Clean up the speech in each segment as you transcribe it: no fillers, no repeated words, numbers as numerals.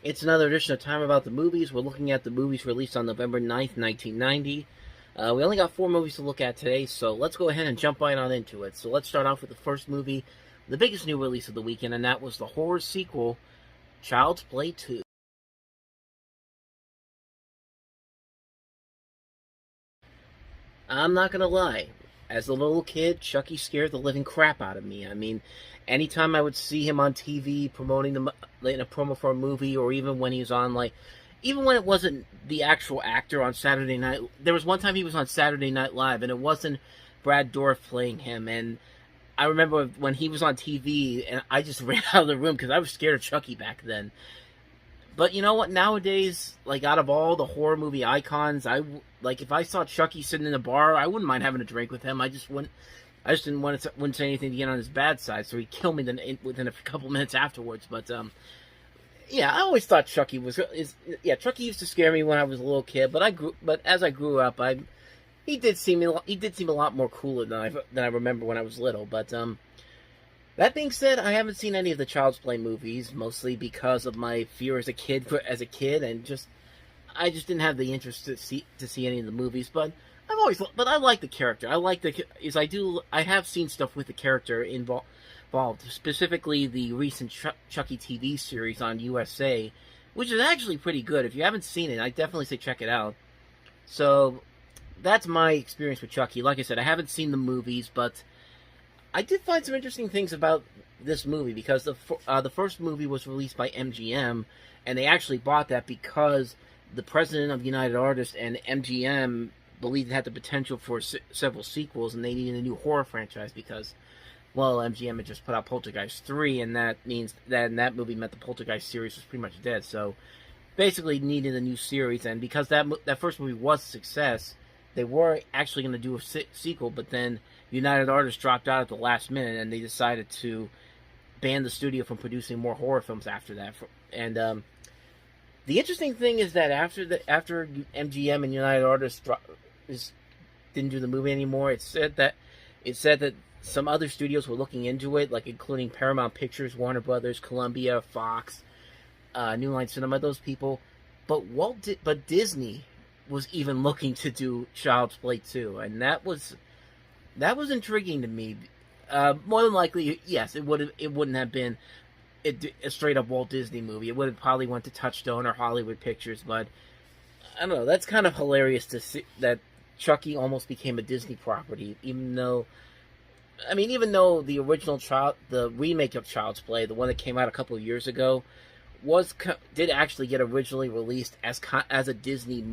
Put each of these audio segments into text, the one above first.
It's another edition of Time About the Movies. We're looking at the movies released on November 9th, 1990. We only got 4 movies to look at today, so let's go ahead and jump right on into it. So let's start off with the first movie, the biggest new release of the weekend, and that was the horror sequel, Child's Play 2. I'm not gonna lie. As a little kid, Chucky scared the living crap out of me. I mean, anytime I would see him on TV promoting in a promo for a movie, or even when he was on, even when it wasn't the actual actor on Saturday Night. There was one time he was on Saturday Night Live, and it wasn't Brad Dourif playing him. And I remember when he was on TV, and I just ran out of the room because I was scared of Chucky back then. But you know what? Nowadays, out of all the horror movie icons, if I saw Chucky sitting in a bar, I wouldn't mind having a drink with him. I just wouldn't say anything to get on his bad side, so he'd kill me within a couple minutes afterwards. But yeah, I always thought Chucky Chucky used to scare me when I was a little kid. But as I grew up, he did seem a lot more cooler than I remember when I was little. But that being said, I haven't seen any of the Child's Play movies, mostly because of my fear as a kid, and I just didn't have the interest to see any of the movies. But I like the character. I have seen stuff with the character involved, specifically the recent Chucky TV series on USA, which is actually pretty good. If you haven't seen it, I definitely say check it out. So that's my experience with Chucky. Like I said, I haven't seen the movies, but I did find some interesting things about this movie, because the first movie was released by MGM, and they actually bought that because the president of United Artists and MGM believed it had the potential for several sequels, and they needed a new horror franchise because, well, MGM had just put out Poltergeist 3, and that means that movie meant the Poltergeist series was pretty much dead. So basically needed a new series, and because that first movie was a success, they were actually going to do a sequel, but then United Artists dropped out at the last minute, and they decided to ban the studio from producing more horror films after that. And the interesting thing is that after MGM and United Artists didn't do the movie anymore, it said that some other studios were looking into it, including Paramount Pictures, Warner Brothers, Columbia, Fox, New Line Cinema, those people. But Disney was even looking to do Child's Play 2, and that was intriguing to me. More than likely, yes, it wouldn't have been a straight up Walt Disney movie. It would have probably went to Touchstone or Hollywood Pictures. But I don't know. That's kind of hilarious to see that Chucky almost became a Disney property, even though the original the remake of Child's Play, the one that came out a couple of years ago, did actually get originally released as a Disney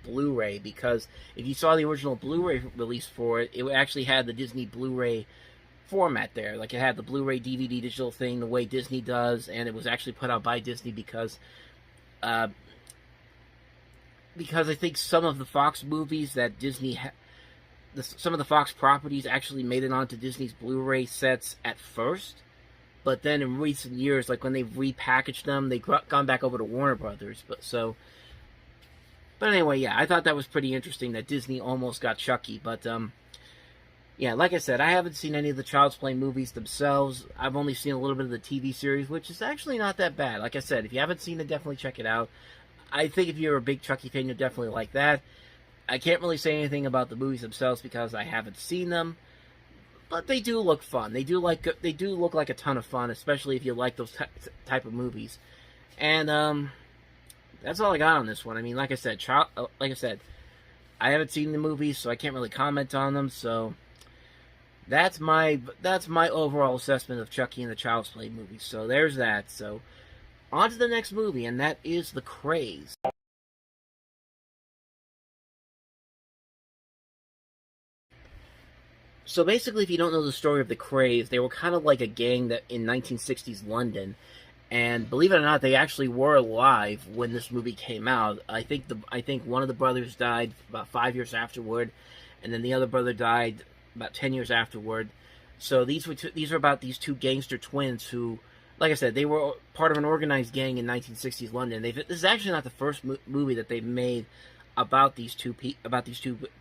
Blu-ray, because if you saw the original Blu-ray release for it, it actually had the Disney Blu-ray format there. It had the Blu-ray DVD digital thing the way Disney does, and it was actually put out by Disney because I think some of the Fox movies that Disney some of the Fox properties actually made it onto Disney's Blu-ray sets at first, but then in recent years, when they've repackaged them, they've gone back over to Warner Brothers. But anyway, yeah, I thought that was pretty interesting that Disney almost got Chucky. But yeah, like I said, I haven't seen any of the Child's Play movies themselves. I've only seen a little bit of the TV series, which is actually not that bad. Like I said, if you haven't seen it, definitely check it out. I think if you're a big Chucky fan, you'll definitely like that. I can't really say anything about the movies themselves because I haven't seen them, but they do look fun. They do look like a ton of fun, especially if you like those type of movies. And that's all I got on this one. I mean, like I said, I haven't seen the movies, so I can't really comment on them. So that's my overall assessment of Chucky and the Child's Play movies. So there's that. So on to the next movie, and that is the Krays. So basically, if you don't know the story of the Krays, they were kind of like a gang that in 1960s London. And believe it or not, they actually were alive when this movie came out. I think one of the brothers died about 5 years afterward, and then the other brother died about 10 years afterward. So these are about these two gangster twins who, like I said, they were part of an organized gang in 1960s London. This is actually not the first movie that they've made about these two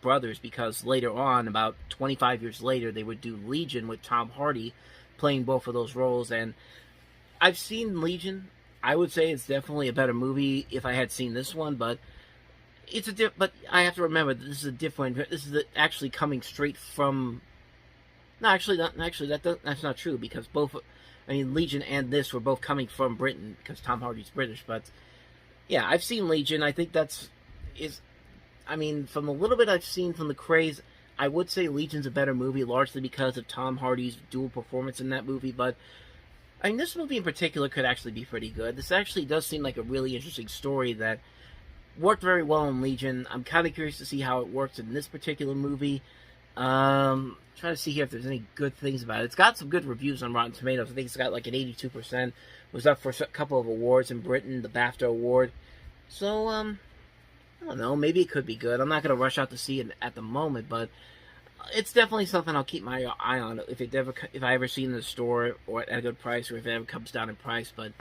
brothers, because later on, about 25 years later, they would do Legion with Tom Hardy playing both of those roles. And I've seen Legion. I would say it's definitely a better movie if I had seen this one, but but I have to remember that this is a different. This is actually coming straight from. No, actually, not actually. That's not true because both. I mean, Legion and this were both coming from Britain because Tom Hardy's British. But yeah, I've seen Legion. I think that's is. I mean, from the little bit I've seen from the Krays, I would say Legion's a better movie, largely because of Tom Hardy's dual performance in that movie. But I mean, this movie in particular could actually be pretty good. This actually does seem like a really interesting story that worked very well in Legion. I'm kind of curious to see how it works in this particular movie. Trying to see here if there's any good things about it. It's got some good reviews on Rotten Tomatoes. I think it's got like an 82%. Was up for a couple of awards in Britain, the BAFTA award. So, I don't know. Maybe it could be good. I'm not going to rush out to see it at the moment, but it's definitely something I'll keep my eye on if I ever see it in the store or at a good price, or if it ever comes down in price. But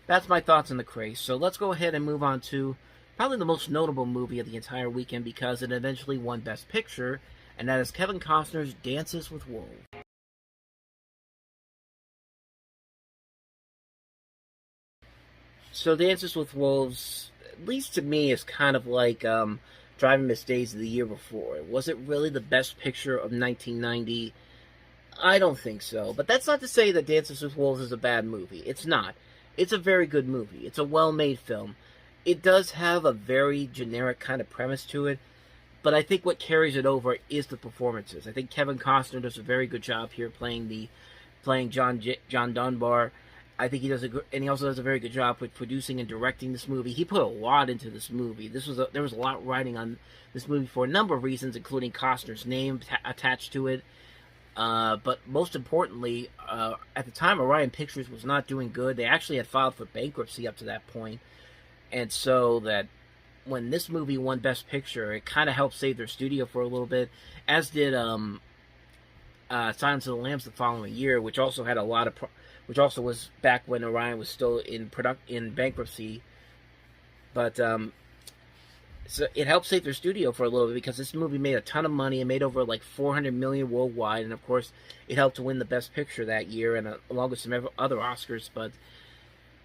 that's my thoughts on the Krays. So let's go ahead and move on to probably the most notable movie of the entire weekend because it eventually won Best Picture, and that is Kevin Costner's Dances with Wolves. So Dances with Wolves, at least to me, is kind of like Driving Miss Daisy the year before. Was it really the best picture of 1990? I don't think so. But that's not to say that Dances with Wolves is a bad movie. It's not. It's a very good movie. It's a well-made film. It does have a very generic kind of premise to it, but I think what carries it over is the performances. I think Kevin Costner does a very good job here playing John Dunbar. I think and he also does a very good job with producing and directing this movie. He put a lot into this movie. There was a lot riding on this movie for a number of reasons, including Costner's name attached to it. But most importantly, at the time, Orion Pictures was not doing good. They actually had filed for bankruptcy up to that point, and so that when this movie won Best Picture, it kind of helped save their studio for a little bit, as did Silence of the Lambs the following year, which also had a lot of, which also was back when Orion was still in bankruptcy. But so it helped save their studio for a little bit because this movie made a ton of money. It made over like $400 million worldwide, and of course, it helped to win the Best Picture that year, and along with some other Oscars. But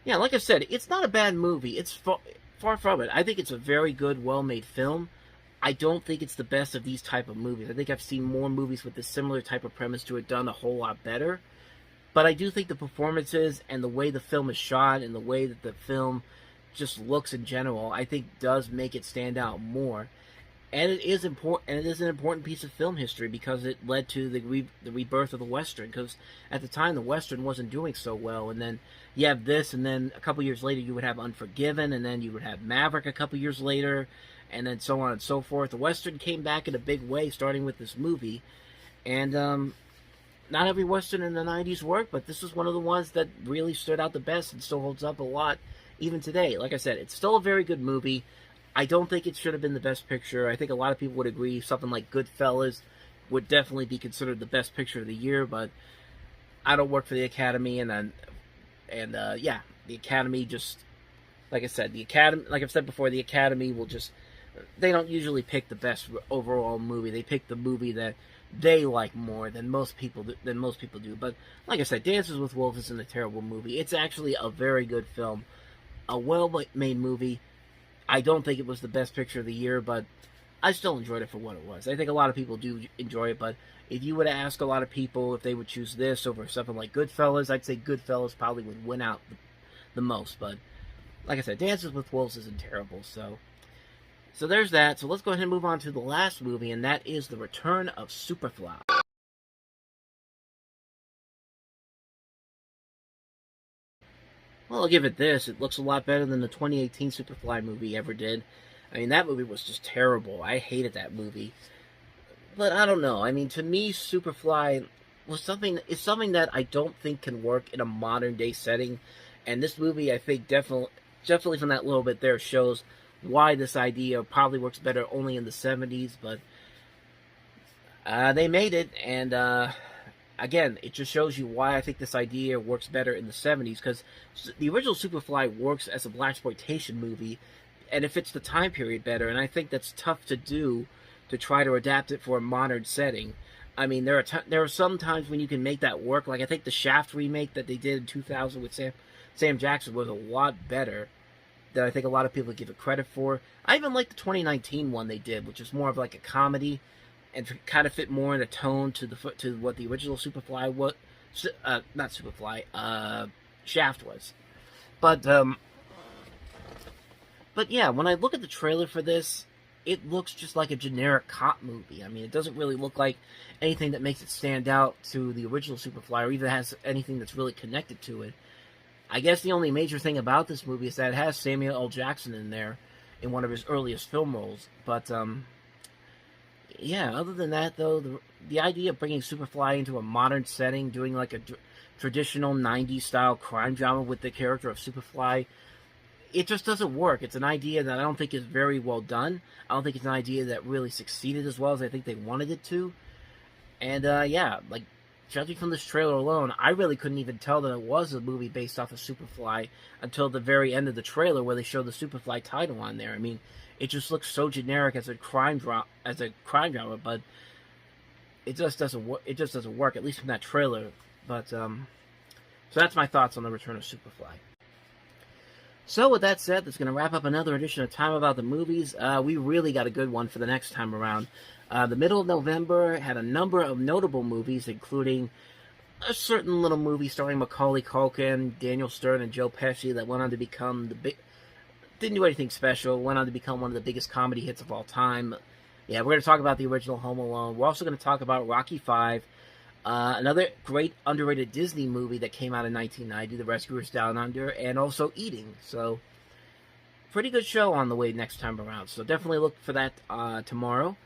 yeah, like I said, it's not a bad movie. It's far from it. I think it's a very good, well-made film. I don't think it's the best of these type of movies. I think I've seen more movies with this similar type of premise to it done a whole lot better. But I do think the performances and the way the film is shot and the way that the film just looks in general, I think does make it stand out more. And it is important, and it is an important piece of film history because it led to the rebirth of the Western. Because at the time, the Western wasn't doing so well, and then you have this, and then a couple years later, you would have Unforgiven, and then you would have Maverick a couple years later, and then so on and so forth. The Western came back in a big way, starting with this movie, and not every Western in the 90s worked, but this is one of the ones that really stood out the best and still holds up a lot even today. Like I said, it's still a very good movie. I don't think it should have been the best picture. I think a lot of people would agree something like Goodfellas would definitely be considered the best picture of the year, but I don't work for the Academy, and yeah, the Academy just, like I said, like I've said before, the Academy will just, they don't usually pick the best overall movie. They pick the movie that they like more than most people do. But like I said, Dances with Wolves isn't a terrible movie. It's actually a very good film, a well-made movie. I don't think it was the best picture of the year, but I still enjoyed it for what it was. I think a lot of people do enjoy it, but if you were to ask a lot of people if they would choose this over something like Goodfellas, I'd say Goodfellas probably would win out the most. But like I said, Dances with Wolves isn't terrible, so there's that. So let's go ahead and move on to the last movie, and that is The Return of Superfly. Well, I'll give it this. It looks a lot better than the 2018 Superfly movie ever did. I mean, that movie was just terrible. I hated that movie. But I don't know. I mean, to me, Superfly is something that I don't think can work in a modern day setting. And this movie, I think, definitely from that little bit there shows why this idea probably works better only in the 70s. But they made it, and again, it just shows you why I think this idea works better in the 70s, because the original Superfly works as a blaxploitation movie, and it fits the time period better, and I think that's tough to do, to try to adapt it for a modern setting. I mean, there are some times when you can make that work, like I think the Shaft remake that they did in 2000 with Sam Jackson was a lot better than I think a lot of people give it credit for. I even like the 2019 one they did, which is more of like a comedy and kind of fit more in a tone to what the original Superfly was. Not Superfly. Shaft was. But yeah, when I look at the trailer for this, it looks just like a generic cop movie. I mean, it doesn't really look like anything that makes it stand out to the original Superfly, or even has anything that's really connected to it. I guess the only major thing about this movie is that it has Samuel L. Jackson in there in one of his earliest film roles. But, yeah, other than that, though, the idea of bringing Superfly into a modern setting, doing like a traditional 90s style crime drama with the character of Superfly, it just doesn't work. It's an idea that I don't think is very well done. I don't think it's an idea that really succeeded as well as I think they wanted it to. And, yeah, like, judging from this trailer alone, I really couldn't even tell that it was a movie based off of Superfly until the very end of the trailer where they show the Superfly title on there. I mean, it just looks so generic as a crime drama, but it just doesn't work. It just doesn't work, at least from that trailer. But so that's my thoughts on the Return of Superfly. So with that said, that's going to wrap up another edition of Time About the Movies. We really got a good one for the next time around. The middle of November had a number of notable movies, including a certain little movie starring Macaulay Culkin, Daniel Stern, and Joe Pesci that went on to become didn't do anything special, went on to become one of the biggest comedy hits of all time. Yeah, we're going to talk about the original Home Alone. We're also going to talk about Rocky V, another great underrated Disney movie that came out in 1990, The Rescuers Down Under, and also Eating. So, pretty good show on the way next time around. So definitely look for that tomorrow.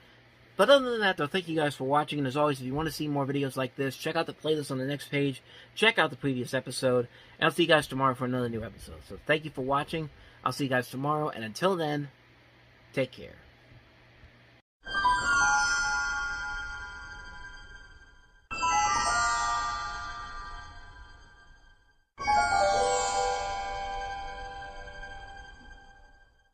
But other than that, though, thank you guys for watching. And as always, if you want to see more videos like this, check out the playlist on the next page. Check out the previous episode. And I'll see you guys tomorrow for another new episode. So thank you for watching. I'll see you guys tomorrow. And until then, take care.